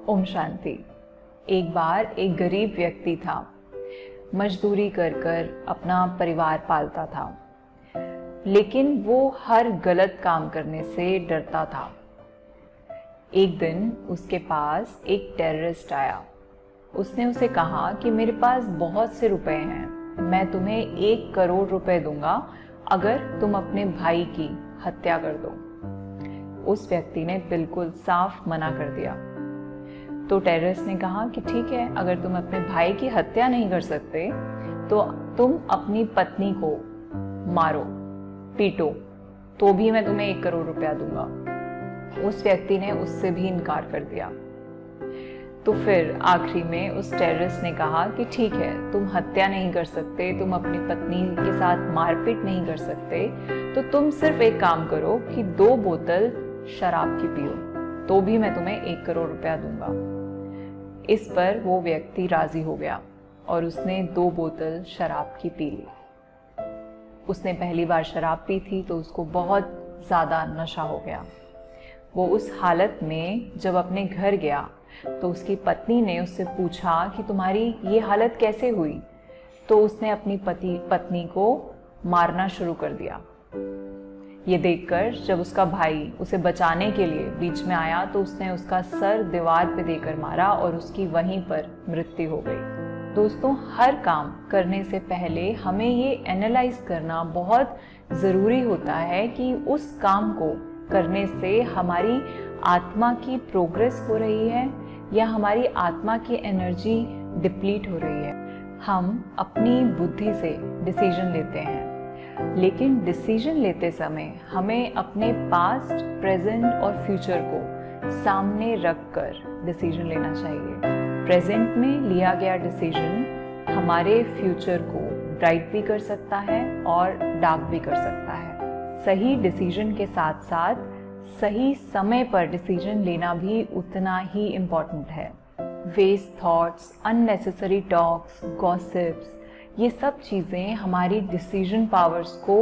ओम शांति। एक बार एक गरीब व्यक्ति था, मजदूरी कर कर अपना परिवार पालता था, लेकिन वो हर गलत काम करने से डरता था। एक दिन उसके पास एक टेररिस्ट आया। उसने उसे कहा कि मेरे पास बहुत से रुपए हैं, मैं तुम्हें 1 करोड़ रुपए दूंगा अगर तुम अपने भाई की हत्या कर दो। उस व्यक्ति ने बिल्कुल साफ मना कर दिया। तो टेररिस्ट ने कहा कि ठीक है, अगर तुम अपने भाई की हत्या नहीं कर सकते तो तुम अपनी पत्नी को मारो, पीटो, तो भी मैं तुम्हें 1 करोड़ रुपया दूंगा। उस व्यक्ति ने उससे भी इनकार कर दिया। तो फिर आखिरी में उस टेररिस्ट ने कहा कि ठीक है, तुम हत्या नहीं कर सकते, तुम अपनी पत्नी के साथ मारपीट नहीं कर सकते, तो तुम सिर्फ एक काम करो कि 2 बोतल शराब की पियो, तो भी मैं तुम्हें 1 करोड़ रुपया दूंगा। इस पर वो व्यक्ति राजी हो गया और उसने 2 बोतल शराब की पी ली। उसने पहली बार शराब पी थी तो उसको बहुत ज़्यादा नशा हो गया। वो उस हालत में जब अपने घर गया तो उसकी पत्नी ने उससे पूछा कि तुम्हारी ये हालत कैसे हुई? तो उसने अपनी पत्नी को मारना शुरू कर दिया। ये देखकर जब उसका भाई उसे बचाने के लिए बीच में आया तो उसने उसका सर दीवार पे देकर मारा और उसकी वहीं पर मृत्यु हो गई। दोस्तों, हर काम करने से पहले हमें ये एनालाइज करना बहुत ज़रूरी होता है कि उस काम को करने से हमारी आत्मा की प्रोग्रेस हो रही है या हमारी आत्मा की एनर्जी डिप्लीट हो रही है। हम अपनी बुद्धि से डिसीजन लेते हैं, लेकिन डिसीजन लेते समय हमें अपने पास्ट, प्रेजेंट और फ्यूचर को सामने रखकर डिसीजन लेना चाहिए। प्रेजेंट में लिया गया डिसीजन हमारे फ्यूचर को ब्राइट भी कर सकता है और डार्क भी कर सकता है। सही डिसीजन के साथ साथ सही समय पर डिसीजन लेना भी उतना ही इम्पोर्टेंट है। Waste thoughts, unnecessary talks, gossips, ये सब चीज़ें हमारी डिसीजन पावर्स को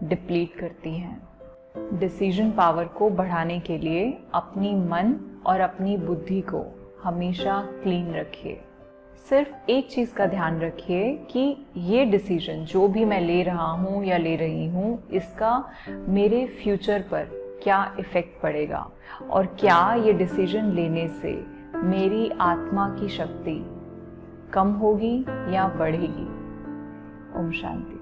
डिप्लीट करती हैं। डिसीजन पावर को बढ़ाने के लिए अपनी मन और अपनी बुद्धि को हमेशा क्लीन रखिए। सिर्फ एक चीज़ का ध्यान रखिए कि ये डिसीजन जो भी मैं ले रहा हूँ या ले रही हूँ, इसका मेरे फ्यूचर पर क्या इफ़ेक्ट पड़ेगा और क्या ये डिसीजन लेने से मेरी आत्मा की शक्ति कम होगी या बढ़ेगी। ओम शांति।